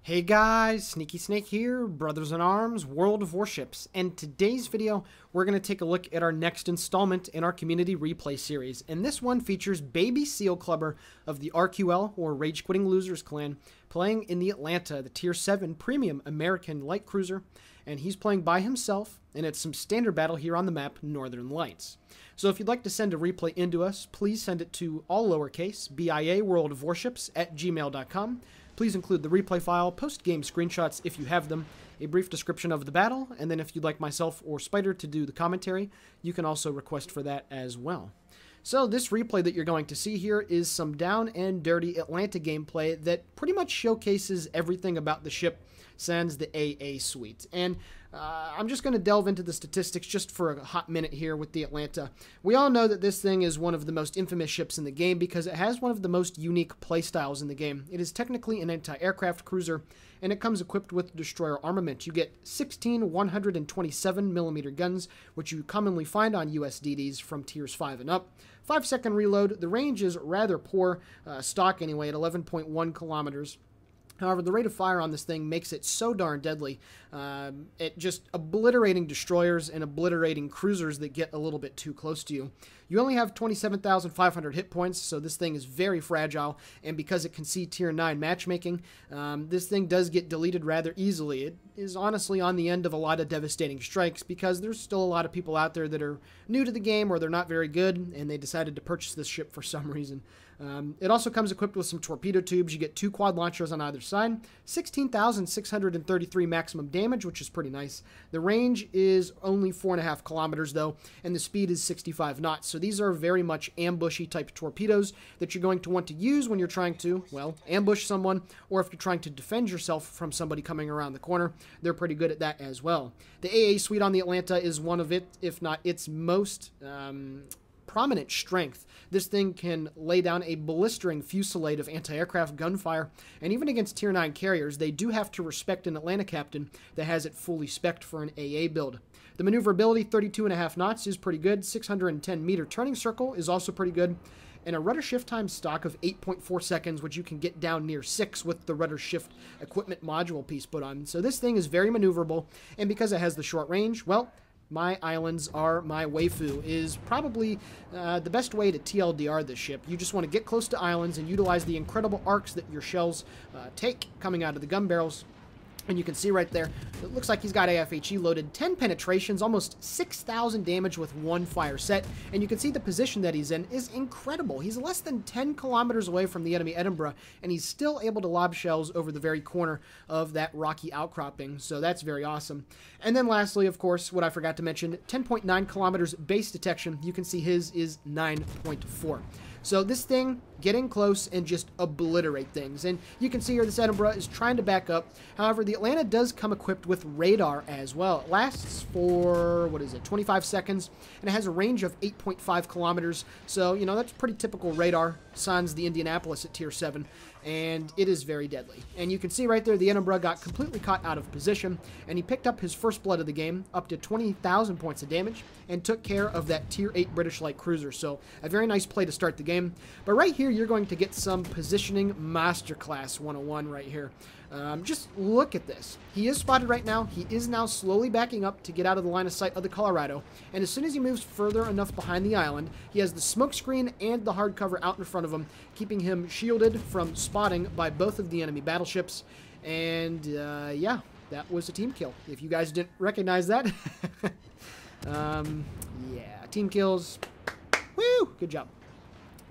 Hey guys, Sneaky Snake here, Brothers in Arms, World of Warships, and today's video we're going to take a look at our next installment in our community replay series, and this one features BabiSealClubber of the RQL, or Rage Quitting Losers clan, playing in the Atlanta, the Tier 7 Premium American Light Cruiser, and he's playing by himself, and it's some standard battle here on the map, Northern Lights. So if you'd like to send a replay into us, please send it to all lowercase, BIAworldofwarships @gmail.com. Please include the replay file, post-game screenshots if you have them, a brief description of the battle, and then if you'd like myself or Spider to do the commentary, you can also request for that as well. So this replay that you're going to see here is some down and dirty Atlanta gameplay that pretty much showcases everything about the ship sans the AA suite. And I'm just going to delve into the statistics just for a hot minute here with the Atlanta. We all know that this thing is one of the most infamous ships in the game because it has one of the most unique playstyles in the game. It is technically an anti-aircraft cruiser, and it comes equipped with destroyer armament. You get 16 127mm guns, which you commonly find on USDDs from tiers 5 and up. 5-second reload. The range is rather poor, stock anyway, at 11.1 kilometers. However, the rate of fire on this thing makes it so darn deadly, it just obliterating destroyers and obliterating cruisers that get a little bit too close to you. You only have 27,500 hit points, so this thing is very fragile, and because it can see Tier 9 matchmaking, this thing does get deleted rather easily. It is honestly on the end of a lot of devastating strikes because there's still a lot of people out there that are new to the game or they're not very good, and they decided to purchase this ship for some reason. It also comes equipped with some torpedo tubes. You get 2 quad launchers on either side, 16,633 maximum damage, which is pretty nice. The range is only 4.5 kilometers though, and the speed is 65 knots. So these are very much ambushy type torpedoes that you're going to want to use when you're trying to, well, ambush someone, or if you're trying to defend yourself from somebody coming around the corner. They're pretty good at that as well. The AA suite on the Atlanta is one of it, if not its most prominent strength. This thing can lay down a blistering fusillade of anti-aircraft gunfire, and even against Tier 9 carriers, they do have to respect an Atlanta captain that has it fully spec'd for an AA build. The maneuverability, 32.5 knots, is pretty good. 610-meter turning circle is also pretty good, and a rudder shift time stock of 8.4 seconds, which you can get down near 6 with the rudder shift equipment module piece put on. So this thing is very maneuverable, and because it has the short range, well, my islands are my waifu is probably the best way to TLDR this ship. You just want to get close to islands and utilize the incredible arcs that your shells take coming out of the gun barrels. And you can see right there, it looks like he's got AFHE loaded, 10 penetrations, almost 6,000 damage with 1 fire set. And you can see the position that he's in is incredible. He's less than 10 kilometers away from the enemy Edinburgh, and he's still able to lob shells over the very corner of that rocky outcropping. So that's very awesome. And then lastly, of course, what I forgot to mention, 10.9 kilometers base detection. You can see his is 9.4. So this thing, get in close and just obliterate things. And you can see here this Edinburgh is trying to back up. However, the Atlanta does come equipped with radar as well. It lasts for, 25 seconds, and it has a range of 8.5 kilometers. So, you know, that's pretty typical radar, sans the Indianapolis at Tier 7, and it is very deadly. And you can see right there the Edinburgh got completely caught out of position, and he picked up his first blood of the game, up to 20,000 points of damage, and took care of that Tier 8 British light cruiser. So a very nice play to start the game. But right here, you're going to get some positioning masterclass 101 right here. Just look at this. He is spotted right now. He is now slowly backing up to get out of the line of sight of the Colorado. And as soon as he moves further enough behind the island, he has the smoke screen and the hardcover out in front of him, keeping him shielded from spotting by both of the enemy battleships. And yeah, that was a team kill. If you guys didn't recognize that. Yeah, team kills. Woo! Good job.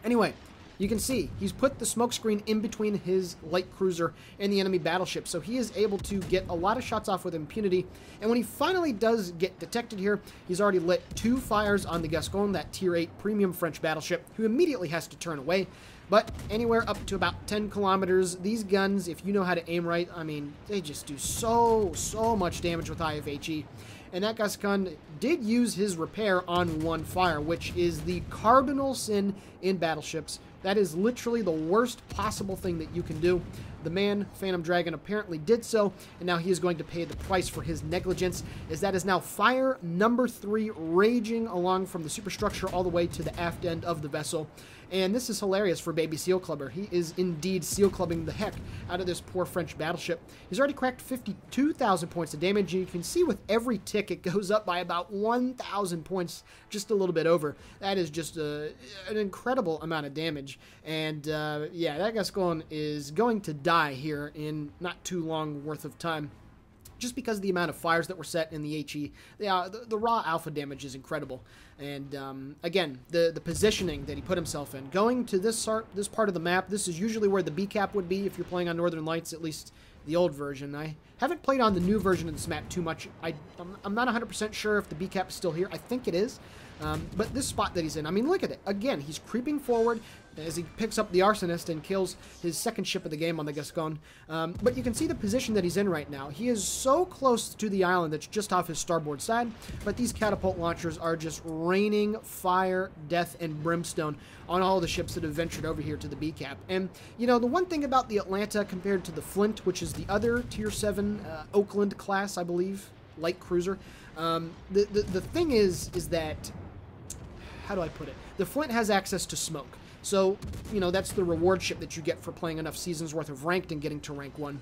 Anyway, you can see he's put the smoke screen in between his light cruiser and the enemy battleship, so he is able to get a lot of shots off with impunity. And when he finally does get detected here, he's already lit 2 fires on the Gascon, that Tier 8 premium French battleship, who immediately has to turn away. But anywhere up to about 10 kilometers, these guns, if you know how to aim right, I mean, they just do so much damage with IFHE. And that Gascon did use his repair on 1 fire, which is the cardinal sin in battleships. That is literally the worst possible thing that you can do. The man, Phantom Dragon, apparently did so, and now he is going to pay the price for his negligence, as that is now fire number 3 raging along from the superstructure all the way to the aft end of the vessel. And this is hilarious for BabiSealClubber. He is indeed seal clubbing the heck out of this poor French battleship. He's already cracked 52,000 points of damage, and you can see with every tick it goes up by about 1,000 points, just a little bit over. That is just an incredible amount of damage. And yeah, that Gascon is going to die here in not too long worth of time, just because of the amount of fires that were set in the HE. The raw alpha damage is incredible. And again, the positioning that he put himself in. Going to this part of the map, this is usually where the B-cap would be if you're playing on Northern Lights, at least the old version. I haven't played on the new version of this map too much. I'm not 100% sure if the B-cap is still here. I think it is. But this spot that he's in, I mean, look at it. Again, he's creeping forward as he picks up the Arsonist and kills his second ship of the game on the Gascon. But you can see the position that he's in right now. He is so close to the island that's just off his starboard side, but these catapult launchers are just raining fire, death, and brimstone on all the ships that have ventured over here to the B-cap. And, you know, the one thing about the Atlanta compared to the Flint, which is the other Tier 7 Oakland-class, I believe, light cruiser, the thing is that, how do I put it? The Flint has access to smoke. So, you know, that's the reward ship that you get for playing enough seasons worth of ranked and getting to rank 1.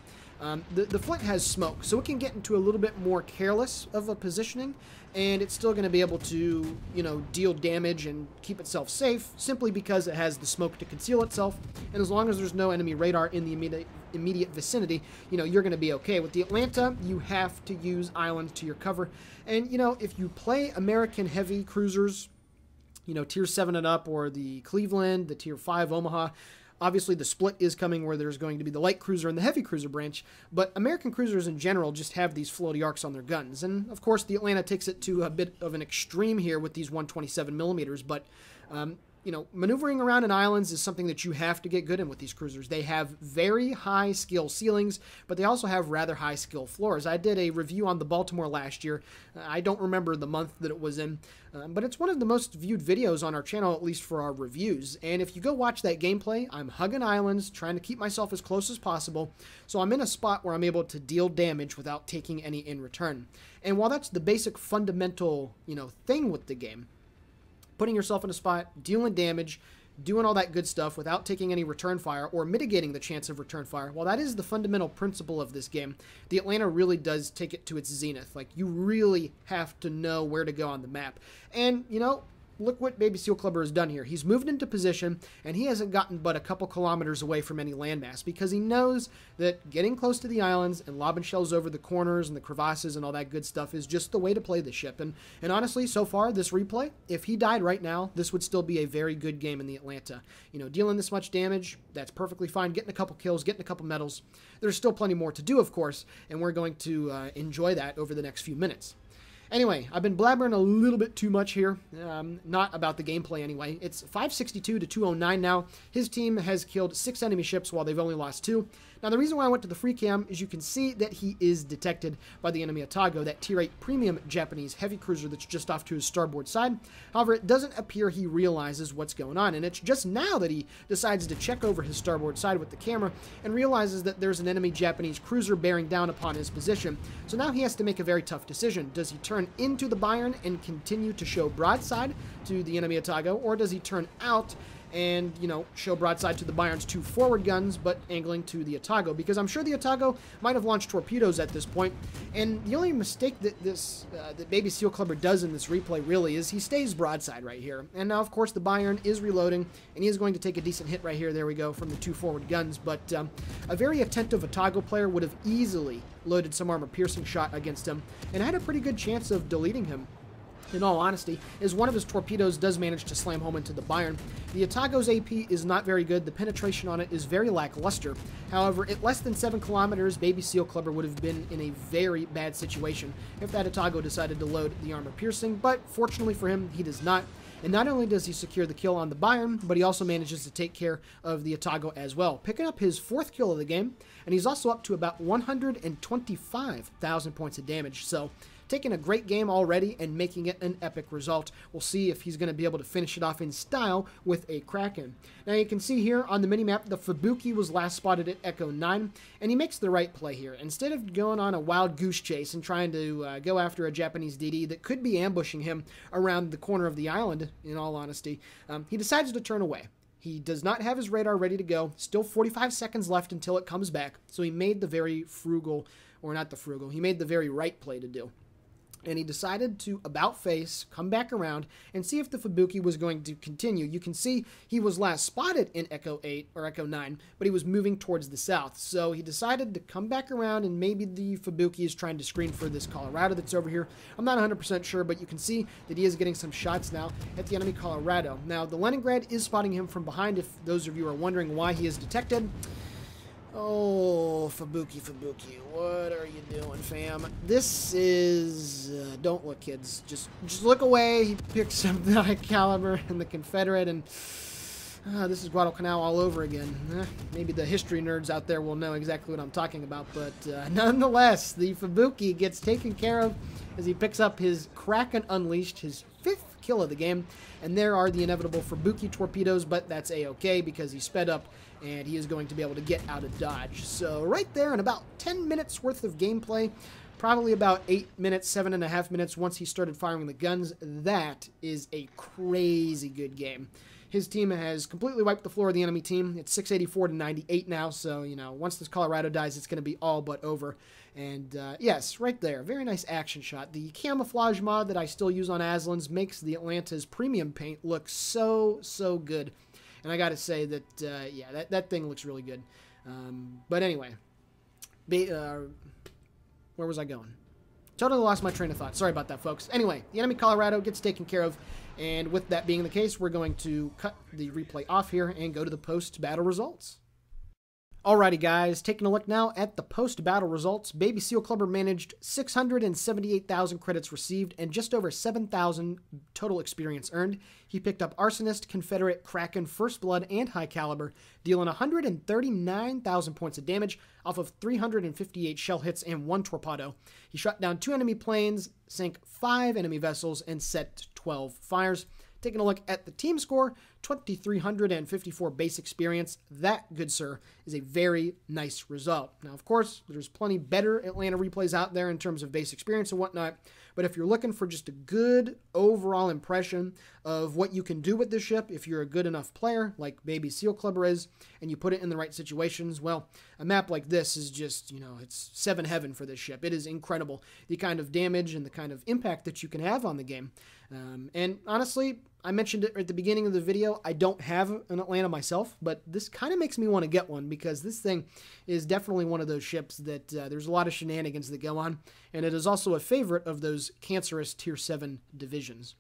The Flint has smoke, so it can get into a little bit more careless of a positioning, and it's still going to be able to, you know, deal damage and keep itself safe, simply because it has the smoke to conceal itself, and as long as there's no enemy radar in the immediate vicinity, you know, you're going to be okay. With the Atlanta, you have to use islands to your cover, and, you know, if you play American heavy cruisers, you know, Tier 7 and up, or the Cleveland, the Tier 5 Omaha. Obviously, the split is coming where there's going to be the light cruiser and the heavy cruiser branch, but American cruisers in general just have these floaty arcs on their guns. And, of course, the Atlanta takes it to a bit of an extreme here with these 127 millimeters, but you know, maneuvering around in islands is something that you have to get good in with these cruisers. They have very high skill ceilings, but they also have rather high skill floors. I did a review on the Baltimore last year. I don't remember the month that it was in, but it's one of the most viewed videos on our channel, at least for our reviews. And if you go watch that gameplay, I'm hugging islands, trying to keep myself as close as possible, so I'm in a spot where I'm able to deal damage without taking any in return. And while that's the basic fundamental, you know, thing with the game, putting yourself in a spot, dealing damage, doing all that good stuff without taking any return fire or mitigating the chance of return fire, well, that is the fundamental principle of this game. The Atlanta really does take it to its zenith. Like, you really have to know where to go on the map. And, you know, look what BabiSealClubber has done here. He's moved into position, and he hasn't gotten but a couple kilometers away from any landmass, because he knows that getting close to the islands and lobbing shells over the corners and the crevasses and all that good stuff is just the way to play the ship. And honestly, so far, this replay, if he died right now, this would still be a very good game in the Atlanta. You know, dealing this much damage, that's perfectly fine. Getting a couple kills, getting a couple medals. There's still plenty more to do, of course, and we're going to enjoy that over the next few minutes. Anyway, I've been blabbering a little bit too much here, not about the gameplay anyway. It's 562 to 209 now. His team has killed 6 enemy ships while they've only lost 2. Now, the reason why I went to the free cam is you can see that he is detected by the enemy Otago, that Tier 8 premium Japanese heavy cruiser that's just off to his starboard side. However, it doesn't appear he realizes what's going on, and it's just now that he decides to check over his starboard side with the camera and realizes that there's an enemy Japanese cruiser bearing down upon his position. So now he has to make a very tough decision. Does he turn into the Bayern and continue to show broadside to the enemy Otago, or does he turn out and, you know, show broadside to the Bayern's 2 forward guns, but angling to the Otago? Because I'm sure the Otago might have launched torpedoes at this point, and the only mistake that that BabiSealClubber does in this replay really is he stays broadside right here. And now, of course, the Bayern is reloading, and he is going to take a decent hit right here. There we go, from the 2 forward guns, but a very attentive Otago player would have easily loaded some armor-piercing shot against him, and had a pretty good chance of deleting him, in all honesty, as one of his torpedoes does manage to slam home into the Bayern. The Otago's AP is not very good. The penetration on it is very lackluster. However, at less than 7 kilometers, BabiSealClubber would have been in a very bad situation if that Otago decided to load the armor-piercing, but fortunately for him, he does not. And not only does he secure the kill on the Bayern, but he also manages to take care of the Otago as well, picking up his 4th kill of the game, and he's also up to about 125,000 points of damage. So taking a great game already and making it an epic result. We'll see if he's going to be able to finish it off in style with a Kraken. Now you can see here on the minimap, the Fubuki was last spotted at Echo 9, and he makes the right play here. Instead of going on a wild goose chase and trying to go after a Japanese DD that could be ambushing him around the corner of the island, in all honesty, he decides to turn away. He does not have his radar ready to go. Still 45 seconds left until it comes back. So he made the very frugal, or not the frugal, he made the very right play to do. And he decided to about face, come back around, and see if the Fubuki was going to continue. You can see he was last spotted in Echo 8, or Echo 9, but he was moving towards the south. So he decided to come back around, and maybe the Fubuki is trying to screen for this Colorado that's over here. I'm not 100% sure, but you can see that he is getting some shots now at the enemy Colorado. Now, the Leningrad is spotting him from behind, if those of you are wondering why he is detected. Oh, Fubuki, what are you doing, fam? This is... don't look, kids. Just look away. He picks up the high caliber and the Confederate, and this is Guadalcanal all over again. Maybe the history nerds out there will know exactly what I'm talking about, but nonetheless, the Fubuki gets taken care of as he picks up his Kraken Unleashed, his 5th kill of the game, and there are the inevitable Fubuki torpedoes, but that's a-okay because he sped up and he is going to be able to get out of dodge. So right there, in about 10 minutes worth of gameplay, probably about 8 minutes, 7.5 minutes once he started firing the guns, that is a crazy good game. His team has completely wiped the floor of the enemy team. It's 684 to 98 now, so, you know, once this Colorado dies, it's going to be all but over. And, yes, right there, very nice action shot. The camouflage mod that I still use on Aslan's makes the Atlanta's premium paint look so, so good. And I got to say that, yeah, that thing looks really good. But anyway, where was I going? Totally lost my train of thought. Sorry about that, folks. Anyway, the enemy Colorado gets taken care of. And with that being the case, we're going to cut the replay off here and go to the post-battle results. Alrighty, guys, taking a look now at the post-battle results. BabiSealClubber managed 678,000 credits received and just over 7,000 total experience earned. He picked up Arsonist, Confederate, Kraken, First Blood, and High Caliber, dealing 139,000 points of damage off of 358 shell hits and 1 torpedo. He shot down 2 enemy planes, sank 5 enemy vessels, and set 12 fires. Taking a look at the team score, 2,354 base experience. That, good sir, is a very nice result. Now, of course, there's plenty better Atlanta replays out there in terms of base experience and whatnot, but if you're looking for just a good overall impression of what you can do with this ship, if you're a good enough player, like BabiSealClubber is, and you put it in the right situations, well, a map like this is just, you know, it's 7 heaven for this ship. It is incredible, the kind of damage and the kind of impact that you can have on the game. And honestly, I mentioned it at the beginning of the video, I don't have an Atlanta myself, but this kind of makes me want to get one because this thing is definitely one of those ships that there's a lot of shenanigans that go on, and it is also a favorite of those cancerous Tier 7 divisions.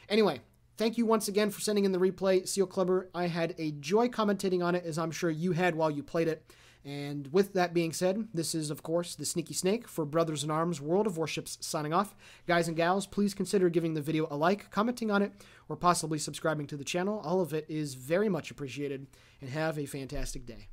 Anyway, thank you once again for sending in the replay, SealClubber. I had a joy commentating on it, as I'm sure you had while you played it. And with that being said, this is, of course, the Sneaky Snake for Brothers in Arms World of Warships signing off. Guys and gals, please consider giving the video a like, commenting on it, or possibly subscribing to the channel. All of it is very much appreciated, and have a fantastic day.